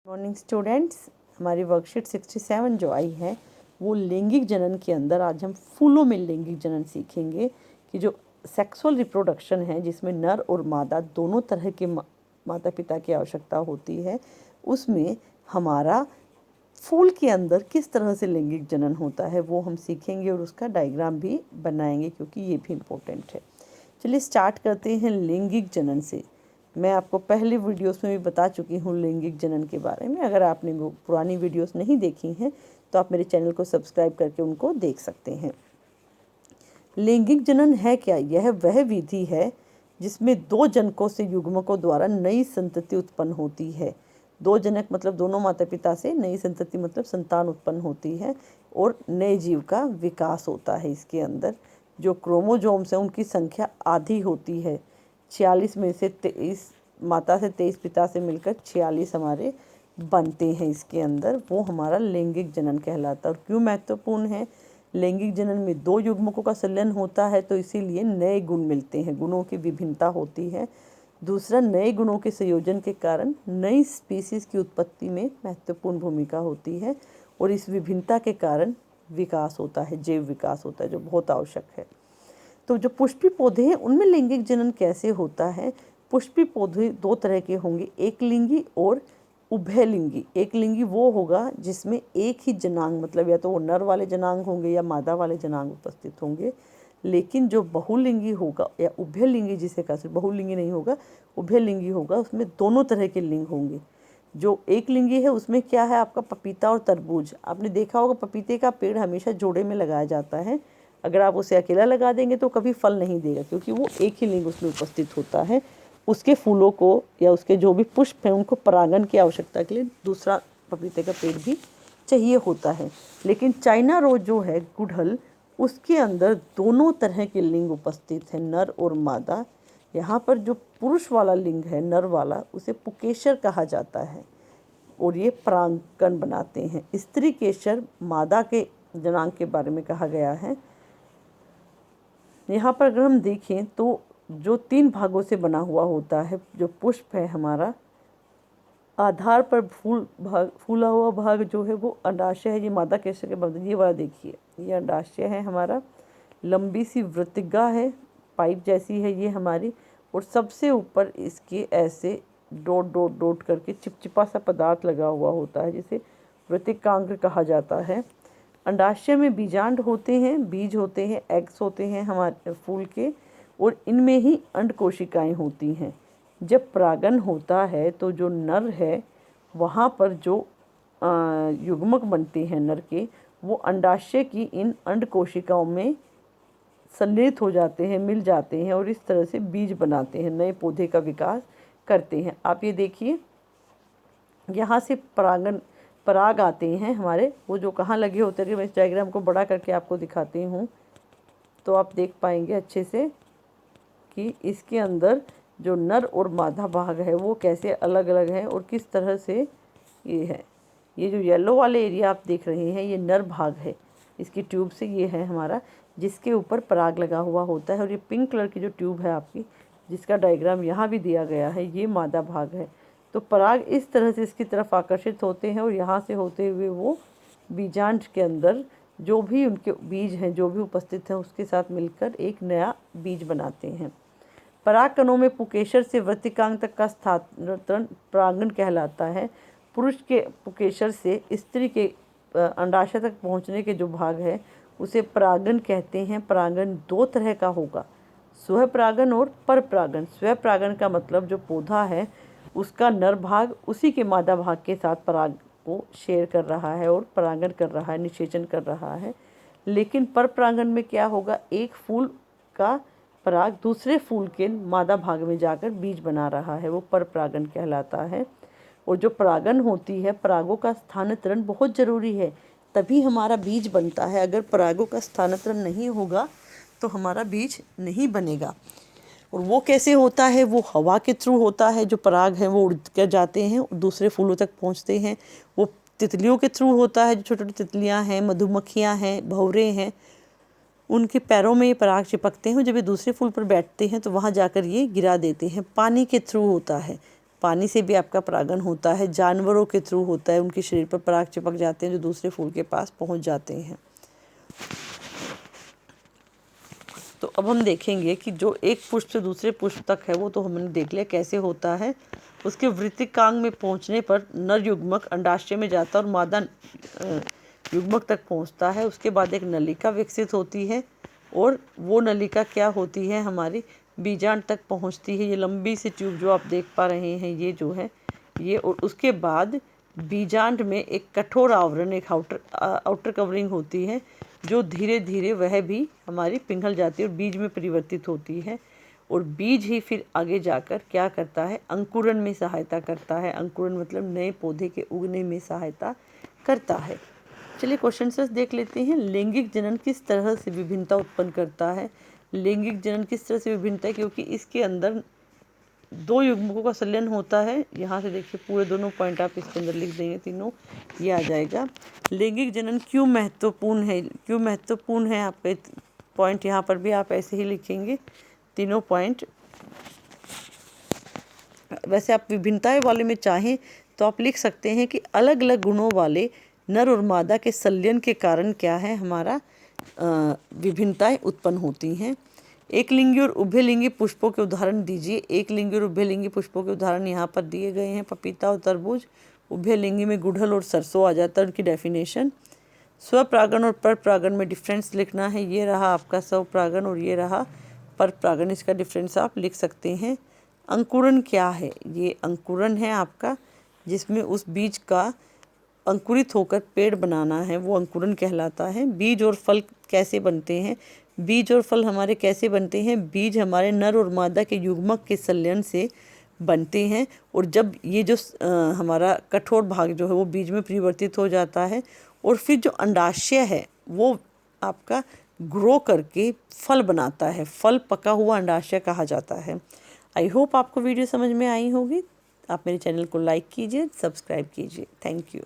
Morning students, हमारी worksheet 67 जो आई है वो लैंगिक जनन के अंदर आज हम फूलों में लैंगिक जनन सीखेंगे कि जो सेक्सुअल रिप्रोडक्शन है जिसमें नर और मादा दोनों तरह के माता पिता की आवश्यकता होती है, उसमें हमारा फूल के अंदर किस तरह से लैंगिक जनन होता है वो हम सीखेंगे और उसका डायग्राम भी बनाएंगे क्योंकि ये भी इम्पोर्टेंट है। चलिए स्टार्ट करते हैं लैंगिक जनन से। मैं आपको पहले वीडियोस में भी बता चुकी हूँ लैंगिक जनन के बारे में। अगर आपने वो पुरानी वीडियोस नहीं देखी हैं तो आप मेरे चैनल को सब्सक्राइब करके उनको देख सकते हैं। लैंगिक जनन है क्या? यह वह विधि है जिसमें दो जनकों से युग्मकों द्वारा नई संतति उत्पन्न होती है। दो जनक मतलब दोनों माता पिता से, नई संतति मतलब संतान उत्पन्न होती है और नए जीव का विकास होता है। इसके अंदर जो क्रोमोजोम्स हैं उनकी संख्या आधी होती है। 46 में से 23 माता से 23 पिता से मिलकर 46 हमारे बनते हैं। इसके अंदर वो हमारा लैंगिक जनन कहलाता है। और क्यों महत्वपूर्ण है? लैंगिक जनन में दो युग्मकों का संलयन होता है तो इसीलिए नए गुण मिलते हैं, गुणों की विभिन्नता होती है। दूसरा, नए गुणों के संयोजन के कारण नई स्पीसीज की उत्पत्ति में महत्वपूर्ण भूमिका होती है और इस विभिन्नता के कारण विकास होता है, जैव विकास होता है जो बहुत आवश्यक है। तो जो पुष्पी पौधे हैं उनमें लैंगिक जनन कैसे होता है? पुष्पी पौधे दो तरह के होंगे, एक लिंगी और उभयलिंगी। एक लिंगी वो होगा जिसमें एक ही जनांग मतलब या तो वो नर वाले जनांग होंगे या मादा वाले जनांग उपस्थित होंगे। लेकिन जो बहुलिंगी होगा या उभयलिंगी जिसे कहा, बहुलिंगी नहीं होगा, उभयलिंगी होगा, उसमें दोनों तरह के लिंग होंगे। जो एक लिंगी है उसमें क्या है, आपका पपीता और तरबूज। आपने देखा होगा पपीते का पेड़ हमेशा जोड़े में लगाया जाता है। अगर आप उसे अकेला लगा देंगे तो कभी फल नहीं देगा क्योंकि वो एक ही लिंग उसमें उपस्थित होता है। उसके फूलों को या उसके जो भी पुष्प हैं उनको परागण की आवश्यकता के लिए दूसरा पपीते का पेड़ भी चाहिए होता है। लेकिन चाइना रोज जो है गुड़हल, उसके अंदर दोनों तरह के लिंग उपस्थित हैं, नर और मादा। यहाँ पर जो पुरुष वाला लिंग है, नर वाला, उसे पुकेशर कहा जाता है और ये परागण बनाते हैं। स्त्री केशर मादा के जनांग के बारे में कहा गया है। यहाँ पर अगर हम देखें तो जो 3 भागों से बना हुआ होता है, जो पुष्प है हमारा, आधार पर फूला हुआ भाग जो है वो अंडाशय है। ये मादा केशर के बाद ये वाला देखिए, ये अंडाशय है हमारा, लंबी सी वृत्तिका है, पाइप जैसी है ये हमारी, और सबसे ऊपर इसके ऐसे डॉट डॉट डॉट करके चिपचिपा सा पदार्थ लगा हुआ होता है जिसे वृत्तिकांग कहा जाता है। अंडाशय में बीजांड होते हैं, बीज होते हैं, एग्स होते हैं हमारे फूल के, और इनमें ही अंड कोशिकाएं होती हैं। जब परागण होता है तो जो नर है वहाँ पर जो युग्मक बनते हैं नर के, वो अंडाशय की इन अंड कोशिकाओं में संलयित हो जाते हैं, मिल जाते हैं और इस तरह से बीज बनाते हैं, नए पौधे का विकास करते हैं। आप ये देखिए यहाँ से पराग आते हैं हमारे, वो जो कहाँ लगे होते हैं। मैं इस डायग्राम को बड़ा करके आपको दिखाती हूँ तो आप देख पाएंगे अच्छे से कि इसके अंदर जो नर और मादा भाग है वो कैसे अलग अलग हैं और किस तरह से ये है। ये जो येलो वाले एरिया आप देख रहे हैं ये नर भाग है, इसकी ट्यूब से ये है हमारा, जिसके ऊपर पराग लगा हुआ होता है। और ये पिंक कलर की जो ट्यूब है आपकी, जिसका डायग्राम यहाँ भी दिया गया है, ये मादा भाग है। तो पराग इस तरह से इसकी तरफ आकर्षित होते हैं और यहाँ से होते हुए वो बीजांड के अंदर जो भी उनके बीज हैं, जो भी उपस्थित हैं, उसके साथ मिलकर एक नया बीज बनाते हैं। पराग कणों में पुकेशर से वृत्तिकांग तक का स्थानांतरण परागण कहलाता है। पुरुष के पुकेशर से स्त्री के अंडाशय तक पहुंचने के जो भाग है उसे परागण कहते हैं। परागण दो तरह का होगा, स्वयं परागण और पर परागण। स्वयं परागण का मतलब जो पौधा है उसका नर भाग उसी के मादा भाग के साथ पराग को शेयर कर रहा है और परागण कर रहा है, निषेचन कर रहा है। लेकिन पर परागण में क्या होगा, एक फूल का पराग दूसरे फूल के मादा भाग में जाकर बीज बना रहा है, वो पर परागण कहलाता है। और जो परागण होती है, परागों का स्थानांतरण बहुत ज़रूरी है, तभी हमारा बीज बनता है। अगर परागों का स्थानांतरण नहीं होगा तो हमारा बीज नहीं बनेगा। और वो कैसे होता है? वो हवा के थ्रू होता है। जो पराग हैं वो उड़ कर जाते हैं और दूसरे फूलों तक पहुंचते हैं। वो तितलियों के थ्रू होता है, जो छोटी छोटी तितलियां हैं, मधुमक्खियां हैं, भंवरे हैं, उनके पैरों में ये पराग चिपकते हैं। जब ये दूसरे फूल पर बैठते हैं तो वहाँ जाकर ये गिरा देते हैं। पानी के थ्रू होता है, पानी से भी आपका परागण होता है, जानवरों के थ्रू होता है, उनके शरीर पर पराग चिपक जाते हैं जो दूसरे फूल के पास पहुंच जाते हैं। तो अब हम देखेंगे कि जो एक पुष्प से दूसरे पुष्प तक है वो तो हमने देख लिया कैसे होता है। उसके वृत्तिकांग में पहुंचने पर नर युग्मक अंडाशय में जाता है और मादा युग्मक तक पहुंचता है। उसके बाद एक नलिका विकसित होती है और वो नलिका क्या होती है, हमारी बीजांड तक पहुंचती है। ये लंबी सी ट्यूब जो आप देख पा रहे हैं ये जो है ये, और उसके बाद बीजांड में एक कठोर आवरण, एक आउटर कवरिंग होती है जो धीरे धीरे वह भी हमारी पिघल जाती है और बीज में परिवर्तित होती है। और बीज ही फिर आगे जाकर क्या करता है, अंकुरण में सहायता करता है। अंकुरण मतलब नए पौधे के उगने में सहायता करता है। चलिए क्वेश्चन से देख लेते हैं। लैंगिक जनन किस तरह से विभिन्नता उत्पन्न करता है? लैंगिक जनन किस तरह से विभिन्नता है, क्योंकि इसके अंदर दो युग्मकों का संलयन होता है। यहाँ से देखिए पूरे दोनों पॉइंट आप इसके अंदर लिख देंगे, तीनों ये आ जाएगा। लैंगिक जनन क्यों महत्वपूर्ण है? क्यों महत्वपूर्ण है आपके पॉइंट यहाँ पर भी आप ऐसे ही लिखेंगे तीनों पॉइंट। वैसे आप विभिन्नताएं वाले में चाहें तो आप लिख सकते हैं कि अलग अलग गुणों वाले नर और मादा के संलयन के कारण क्या है, हमारा विभिन्नताएं उत्पन्न होती हैं। एक लिंगी और उभयलिंगी पुष्पों के उदाहरण दीजिए। एक लिंगी और उभयलिंगी पुष्पों के उदाहरण यहाँ पर दिए गए हैं, पपीता और तरबूज। उभयलिंगी में गुड़हल और सरसों आ जाता है, उनकी डेफिनेशन। स्वपरागण और परपरागण में डिफरेंस लिखना है। ये रहा आपका स्वपरागण और ये रहा परपरागण, इसका डिफरेंस आप लिख सकते हैं। अंकुरण क्या है? ये अंकुरण है आपका, जिसमें उस बीज का अंकुरित होकर पेड़ बनाना है, वो अंकुरण कहलाता है। बीज और फल कैसे बनते हैं? बीज और फल हमारे कैसे बनते हैं? बीज हमारे नर और मादा के युग्मक के संलयन से बनते हैं। और जब ये जो हमारा कठोर भाग जो है वो बीज में परिवर्तित हो जाता है और फिर जो अंडाशय है वो आपका ग्रो करके फल बनाता है। फल पका हुआ अंडाशय कहा जाता है। आई होप आपको वीडियो समझ में आई होगी। आप मेरे चैनल को लाइक कीजिए, सब्सक्राइब कीजिए। Thank you.